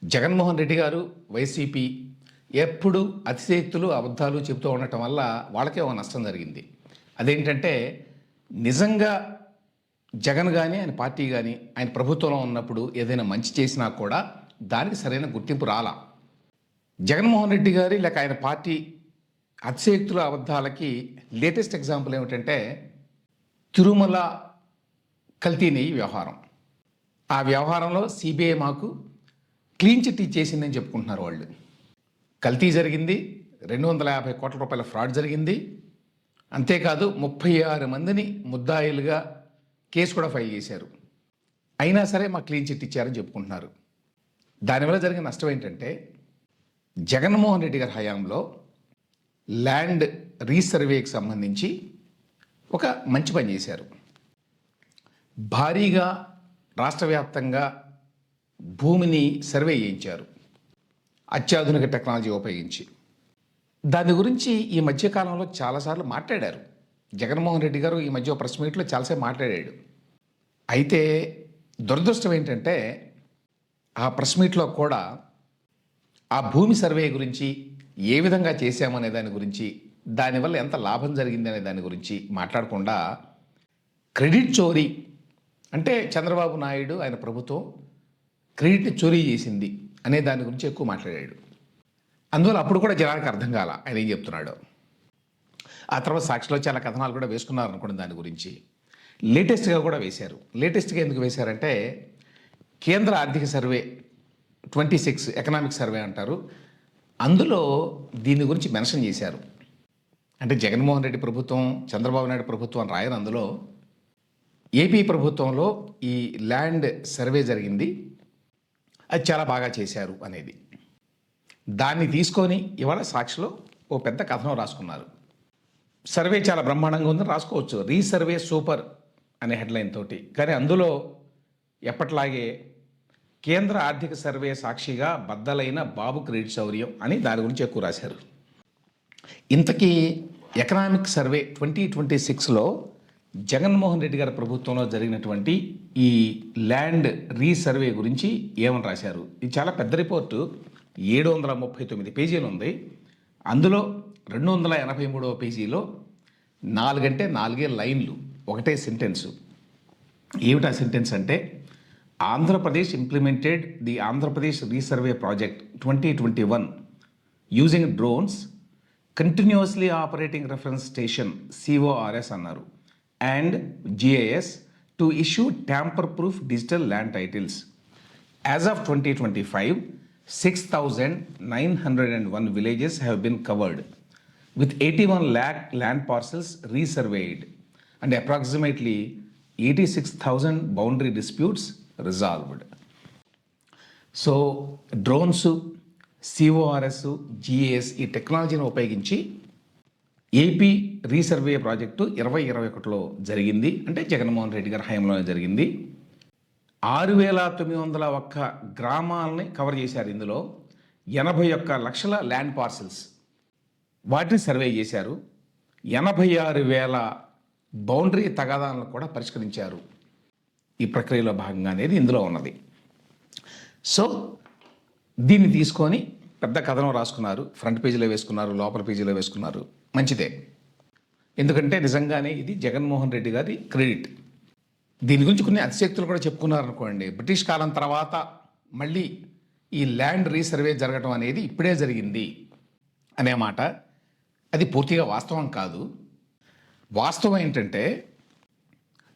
జగన్మోహన్ రెడ్డి గారు, వైసీపీ ఎప్పుడు అతిశయోక్తులు, అబద్ధాలు చెబుతూ ఉండటం వల్ల వాళ్ళకే ఒక నష్టం జరిగింది. అదేంటంటే నిజంగా జగన్ గానీ, ఆయన పార్టీ గానీ, ఆయన ప్రభుత్వంలో ఉన్నప్పుడు ఏదైనా మంచి చేసినా కూడా దానికి సరైన గుర్తింపు రాలా. జగన్మోహన్ రెడ్డి గారి లేక ఆయన పార్టీ అతిశయోక్తుల, అబద్ధాలకి లేటెస్ట్ ఎగ్జాంపుల్ ఏమిటంటే తిరుమల కల్తీ నెయ్యి వ్యవహారం. ఆ వ్యవహారంలో సిబిఐ మాకు క్లీన్ చిట్ ఇచ్చేసిందని చెప్పుకుంటున్నారు వాళ్ళు. కల్తీ జరిగింది, 250 కోట్ల రూపాయల ఫ్రాడ్ జరిగింది. అంతేకాదు 36 మందిని ముద్దాయిలుగా కేసు కూడా ఫైల్ చేశారు. అయినా సరే మాకు క్లీన్ చిట్ ఇచ్చారని చెప్పుకుంటున్నారు. దానివల్ల జరిగిన నష్టం ఏంటంటే జగన్మోహన్ రెడ్డి గారి హయాంలో ల్యాండ్ రీసర్వేకి సంబంధించి ఒక మంచి పని చేశారు. భారీగా రాష్ట్ర వ్యాప్తంగా భూమిని సర్వే చేయించారు అత్యాధునిక టెక్నాలజీ ఉపయోగించి. దాని గురించి ఈ మధ్యకాలంలో చాలాసార్లు మాట్లాడారు. జగన్మోహన్ రెడ్డి గారు ఈ మధ్య ప్రెస్ మీట్లో చాలాసేపు మాట్లాడాడు. అయితే దురదృష్టం ఏంటంటే ఆ ప్రెస్ మీట్లో కూడా ఆ భూమి సర్వే గురించి, ఏ విధంగా చేశామనే దాని గురించి, దానివల్ల ఎంత లాభం జరిగింది అనే దాని గురించి మాట్లాడకుండా క్రెడిట్ చోరీ, అంటే చంద్రబాబు నాయుడు ఆయన ప్రభుత్వం క్రెడిట్ని చోరీ చేసింది అనే దాని గురించి ఎక్కువ మాట్లాడాడు. అందువల్ల అప్పుడు కూడా జనానికి అర్థం కాల ఆయన ఏం చెప్తున్నాడు. ఆ తర్వాత సాక్షిలో చాలా కథనాలు కూడా వేసుకున్నారు అనుకోండి దాని గురించి. లేటెస్ట్గా కూడా వేశారు. లేటెస్ట్గా ఎందుకు వేశారంటే కేంద్ర ఆర్థిక సర్వే 26 ఎకనామిక్ సర్వే అంటారు. అందులో దీని గురించి మెన్షన్ చేశారు. అంటే జగన్మోహన్ రెడ్డి ప్రభుత్వం, చంద్రబాబు నాయుడు ప్రభుత్వం అని రాయని అందులో ఏపీ ప్రభుత్వంలో ఈ ల్యాండ్ సర్వే జరిగింది, అది చాలా బాగా చేశారు అనేది. దాన్ని తీసుకొని ఇవాళ సాక్షిలో ఓ పెద్ద కథనం రాసుకున్నారు. సర్వే చాలా బ్రహ్మాండంగా ఉందని రాసుకోవచ్చు, రీసర్వే సూపర్ అనే హెడ్లైన్ తోటి. కానీ అందులో ఎప్పట్లాగే కేంద్ర ఆర్థిక సర్వే సాక్షిగా బద్దలైన బాబు క్రెడిట్ శౌర్యం అని దాని గురించి ఎక్కువ రాశారు. ఇంతకీ ఎకనామిక్ సర్వే 2026లో జగన్మోహన్ రెడ్డి గారి ప్రభుత్వంలో జరిగినటువంటి ఈ ల్యాండ్ రీసర్వే గురించి ఏమని రాశారు? ఇది చాలా పెద్ద రిపోర్టు, 739 పేజీలు ఉంది. అందులో 283వ పేజీలో 4 అంటే 4 లైన్లు, ఒకటే సెంటెన్సు. ఏమిటా సెంటెన్స్ అంటే Andhra Pradesh implemented the Andhra Pradesh resurvey project 2021 using drones continuously operating reference station CORS అన్నారు and GIS to issue tamper-proof digital land titles. As of 2025, 6,901 villages have been covered, with 81 lakh land parcels resurveyed and approximately 86,000 boundary disputes resolved. So, drones, CORS, GIS ఈ టెక్నాలజీని ఉపయోగించి AP resurvey project 2021లో జరిగింది. అంటే జగన్మోహన్ రెడ్డి గారి హయాంలోనే జరిగింది. 6,901 గ్రామాలని cover చేశారు. ఇందులో 81 లక్షల ల్యాండ్ పార్సిల్స్ వాటిని సర్వే చేశారు. 86,000 బౌండరీ తగాదాలను కూడా పరిష్కరించారు. ఈ ప్రక్రియలో భాగంగా అనేది ఇందులో ఉన్నది. సో దీన్ని తీసుకొని పెద్ద కథనం రాసుకున్నారు, ఫ్రంట్ పేజీలో వేసుకున్నారు, లోపల పేజీలో వేసుకున్నారు. మంచిదే, ఎందుకంటే నిజంగానే ఇది జగన్మోహన్ రెడ్డి గారి క్రెడిట్. దీని గురించి కొన్ని అతిశయోక్తులు కూడా చెప్పుకున్నారనుకోండి. బ్రిటిష్ కాలం తర్వాత మళ్ళీ ఈ ల్యాండ్ రీసర్వే జరగడం అనేది ఇప్పుడే జరిగింది అనే మాట, అది పూర్తిగా వాస్తవం కాదు. వాస్తవం ఏంటంటే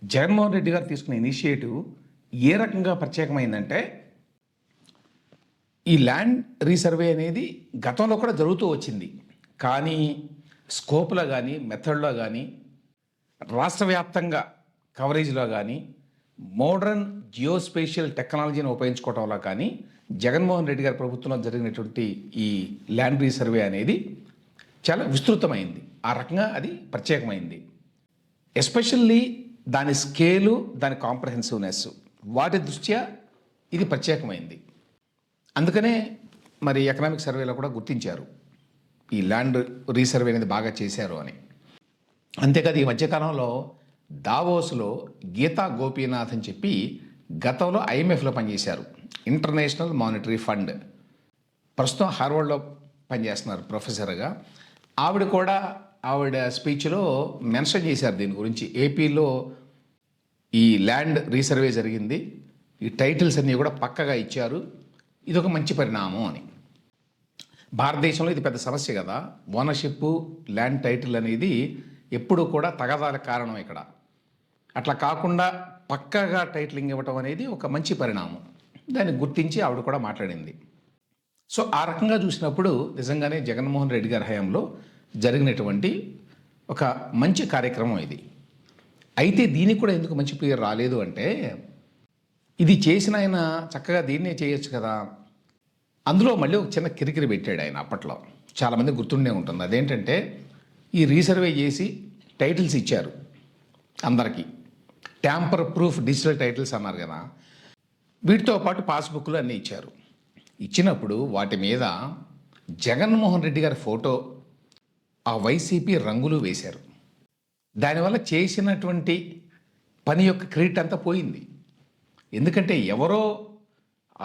జగన్మోహన్ రెడ్డి గారు తీసుకున్న ఇనిషియేటివ్ ఏ రకంగా ప్రత్యేకమైందంటే ఈ ల్యాండ్ రీసర్వే అనేది గతంలో కూడా జరుగుతూ వచ్చింది. కానీ స్కోప్లో కానీ, మెథడ్లో కానీ, రాష్ట్ర వ్యాప్తంగా కవరేజ్లో కానీ, మోడర్న్ జియోస్పేషియల్ టెక్నాలజీని ఉపయోగించుకోవడంలో కానీ జగన్మోహన్ రెడ్డి గారి ప్రభుత్వంలో జరిగినటువంటి ఈ ల్యాండ్ రీసర్వే అనేది చాలా విస్తృతమైంది. ఆ రకంగా అది ప్రత్యేకమైంది. ఎస్పెషల్లీ దాని స్కేలు, దాని కాంప్రహెన్సివ్నెస్, వాటి దృష్ట్యా ఇది ప్రత్యేకమైంది. అందుకనే మరి ఎకనామిక్ సర్వేలో కూడా గుర్తించారు ఈ ల్యాండ్ రీసర్వే అనేది బాగా చేశారు అని. అంతేకాదు ఈ మధ్యకాలంలో దావోస్లో గీతా గోపీనాథ్ అని చెప్పి గతంలో IMFలో పనిచేశారు. International monetary fund. ప్రస్తుతం హార్వర్డ్లో పనిచేస్తున్నారు ప్రొఫెసర్గా. ఆవిడ కూడా ఆవిడ స్పీచ్లో మెన్షన్ చేశారు దీని గురించి. ఏపీలో ఈ ల్యాండ్ రీసర్వే జరిగింది, ఈ టైటిల్స్ అన్నీ కూడా పక్కగా ఇచ్చారు, ఇదొక మంచి పరిణామం అని. భారతదేశంలో ఇది పెద్ద సమస్య కదా, ఓనర్షిప్ ల్యాండ్ టైటిల్ అనేది ఎప్పుడూ కూడా తగాదాలకు కారణం ఇక్కడ. అట్లా కాకుండా పక్కగా టైటిలింగ్ ఇవ్వటం అనేది ఒక మంచి పరిణామం. దాన్ని గుర్తించి ఆవిడ కూడా మాట్లాడింది. సో ఆ రకంగా చూసినప్పుడు నిజంగానే జగన్మోహన్ రెడ్డి గారి హయాంలో జరిగినటువంటి ఒక మంచి కార్యక్రమం ఇది. అయితే దీనికి కూడా ఎందుకు మంచి పేరు రాలేదు అంటే, ఇది చేసిన ఆయన చక్కగా దీన్నే చేయొచ్చు కదా. అందులో మళ్ళీ ఒక చిన్న కిరికిరి పెట్టాడు ఆయన అప్పట్లో, చాలామంది గుర్తుండే ఉంటుంది. అదేంటంటే, ఈ రీసర్వే చేసి టైటిల్స్ ఇచ్చారు అందరికీ, ట్యాంపర్ ప్రూఫ్ డిజిటల్ టైటిల్స్ అన్నారు కదా. వీటితో పాటు పాస్బుక్లు అన్నీ ఇచ్చారు. ఇచ్చినప్పుడు వాటి మీద జగన్మోహన్ రెడ్డి గారి ఫోటో, ఆ వైసీపీ రంగులు వేశారు. దానివల్ల చేసినటువంటి పని యొక్క క్రెడిట్ అంతా పోయింది. ఎందుకంటే ఎవరో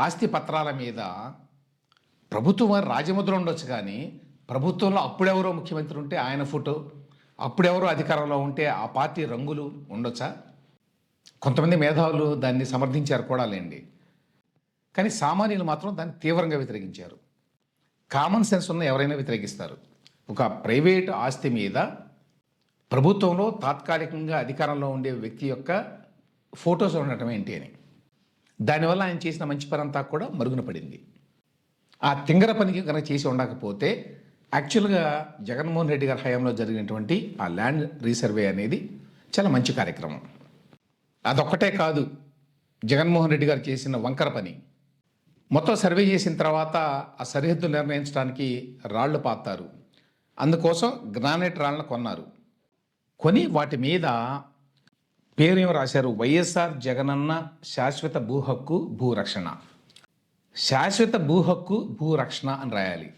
ఆస్తి పత్రాల మీద ప్రభుత్వం వారి రాజముద్ర ఉండొచ్చు, కానీ ప్రభుత్వంలో అప్పుడెవరో ముఖ్యమంత్రి ఉంటే ఆయన ఫోటో, అప్పుడెవరో అధికారంలో ఉంటే ఆ పార్టీ రంగులు ఉండొచ్చా? కొంతమంది మేధావులు దాన్ని సమర్థించారు కూడా లేండి, కానీ సామాన్యులు మాత్రం దాన్ని తీవ్రంగా వ్యతిరేకించారు. కామన్ సెన్స్ ఉన్న ఎవరైనా వ్యతిరేకిస్తారు. ఒక ప్రైవేటు ఆస్తి మీద ప్రభుత్వంలో తాత్కాలికంగా అధికారంలో ఉండే వ్యక్తి యొక్క ఫొటోస్ ఉండటం ఏంటి అని. దానివల్ల ఆయన చేసిన మంచి పని అంతా కూడా మరుగున పడింది. ఆ తింగర పనికి కనుక చేసి ఉండకపోతే యాక్చువల్గా జగన్మోహన్ రెడ్డి గారి హయాంలో జరిగినటువంటి ఆ ల్యాండ్ రీసర్వే అనేది చాలా మంచి కార్యక్రమం. అదొక్కటే కాదు, జగన్మోహన్ రెడ్డి గారు చేసిన వంకర పని. మొత్తం సర్వే చేసిన తర్వాత ఆ సరిహద్దు నిర్ణయించడానికి రాళ్లు పాతారు. అందుకోసం గ్రానైట్ రాళ్ళను కొన్నారు. కొని వాటి మీద పేరు ఏమి రాశారు, వైఎస్ఆర్ జగనన్న శాశ్వత భూ హక్కు భూరక్షణ. శాశ్వత భూ హక్కు భూరక్షణ అని రాయాలి.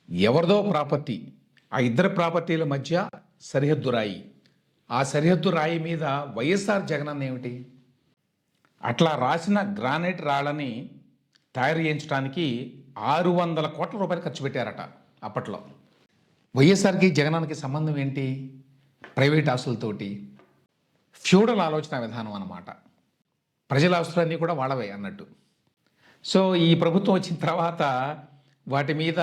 ఎవరిదో ప్రాపర్టీ, ఆ ఇద్దరు ప్రాపర్టీల మధ్య సరిహద్దు రాయి, ఆ సరిహద్దు రాయి మీద వైఎస్ఆర్ జగనన్న ఏమిటి? అట్లా రాసిన గ్రానైట్ రాళ్ళని తయారు చేయించడానికి 600 కోట్ల రూపాయలు ఖర్చు పెట్టారట అప్పట్లో. వైఎస్ఆర్కి జగనానికి సంబంధం ఏంటి? ప్రైవేట్ ఆస్తులతోటి, ఫ్యూడల్ ఆలోచన విధానం అన్నమాట. ప్రజల ఆస్తులన్నీ కూడా వాళ్ళవే అన్నట్టు. సో ఈ ప్రభుత్వం వచ్చిన తర్వాత వాటి మీద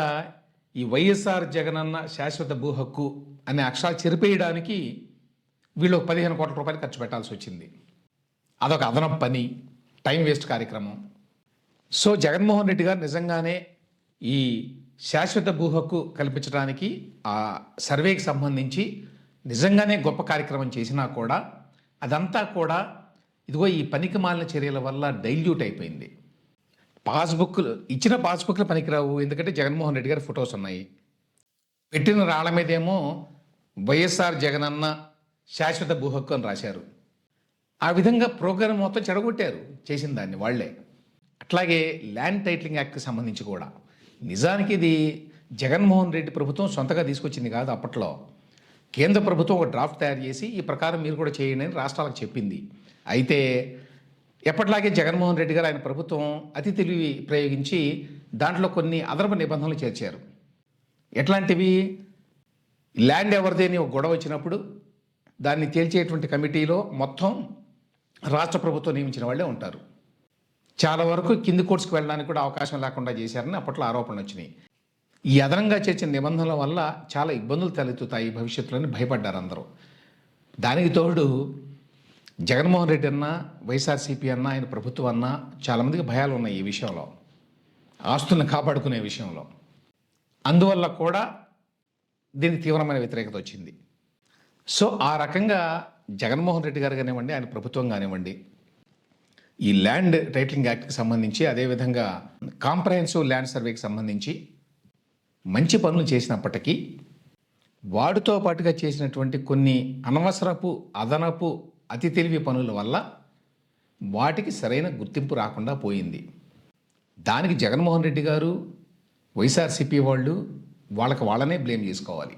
ఈ వైఎస్ఆర్ జగనన్న శాశ్వత భూ హక్కు అనే అక్షరాలు చెరిపేయడానికి వీళ్ళు 15 కోట్ల రూపాయలు ఖర్చు పెట్టాల్సి వచ్చింది. అదొక అదనపు పని, టైం వేస్ట్ కార్యక్రమం. సో జగన్మోహన్ రెడ్డి గారు నిజంగానే ఈ శాశ్వత భూ హక్కు కల్పించడానికి ఆ సర్వేకి సంబంధించి నిజంగానే గొప్ప కార్యక్రమం చేసినా కూడా అదంతా కూడా ఇదిగో ఈ పనికి మాలిన చర్యల వల్ల డైల్యూట్ అయిపోయింది. పాస్బుక్లు ఇచ్చిన పాస్బుక్లు పనికిరావు, ఎందుకంటే జగన్మోహన్ రెడ్డి గారి ఫొటోస్ ఉన్నాయి. పెట్టిన రాళ్ల మీదేమో వైఎస్ఆర్ జగనన్న శాశ్వత భూ హక్కు అని రాశారు. ఆ విధంగా ప్రోగ్రాం మొత్తం చెడగొట్టారు చేసిన దాన్ని వాళ్లే. అట్లాగే ల్యాండ్ టైటిలింగ్ యాక్ట్కి సంబంధించి కూడా నిజానికి ఇది జగన్మోహన్ రెడ్డి ప్రభుత్వం సొంతగా తీసుకొచ్చింది కాదు. అప్పట్లో కేంద్ర ప్రభుత్వం ఒక డ్రాఫ్ట్ తయారు చేసి ఈ ప్రకారం మీరు కూడా చేయండి అని రాష్ట్రాలకు చెప్పింది. అయితే ఎప్పటిలాగే జగన్మోహన్ రెడ్డి గారు ఆయన ప్రభుత్వం అతి తెలివి ప్రయోగించి దాంట్లో కొన్ని అదనపు నిబంధనలు చేర్చారు. ఎట్లాంటివి? ల్యాండ్ ఎవరిది అని ఒక గొడవ వచ్చినప్పుడు దాన్ని తేల్చేటువంటి కమిటీలో మొత్తం రాష్ట్ర ప్రభుత్వం నియమించిన వాళ్ళే ఉంటారు. చాలా వరకు కింది కోర్టుకు వెళ్ళడానికి కూడా అవకాశం లేకుండా చేశారని అప్పట్లో ఆరోపణలు వచ్చినాయి. ఈ అదనంగా చేర్చిన నిబంధనల వల్ల చాలా ఇబ్బందులు తలెత్తుతాయి భవిష్యత్తులోని భయపడ్డారు అందరూ. దానికి తోడు జగన్మోహన్ రెడ్డి అన్నా, వైఎస్ఆర్సీపీ అన్నా, ఆయన ప్రభుత్వం అన్నా చాలామందికి భయాలు ఉన్నాయి ఈ విషయంలో, ఆస్తులను కాపాడుకునే విషయంలో. అందువల్ల కూడా దీనికి తీవ్రమైన వ్యతిరేకత వచ్చింది. సో ఆ రకంగా జగన్మోహన్ రెడ్డి గారు కానివ్వండి, ఆయన ప్రభుత్వం కానివ్వండి, ఈ ల్యాండ్ టైటిలింగ్ యాక్ట్కి సంబంధించి, అదేవిధంగా కాంప్రహెన్సివ్ ల్యాండ్ సర్వేకి సంబంధించి మంచి పనులు చేసినప్పటికీ వాటితో పాటుగా చేసినటువంటి కొన్ని అనవసరపు అదనపు అతి తెలివి పనుల వల్ల వాటికి సరైన గుర్తింపు రాకుండా పోయింది. దానికి జగన్మోహన్ రెడ్డి గారు, వైఎస్ఆర్సీపీ వాళ్ళు వాళ్ళనే బ్లేమ్ చేసుకోవాలి.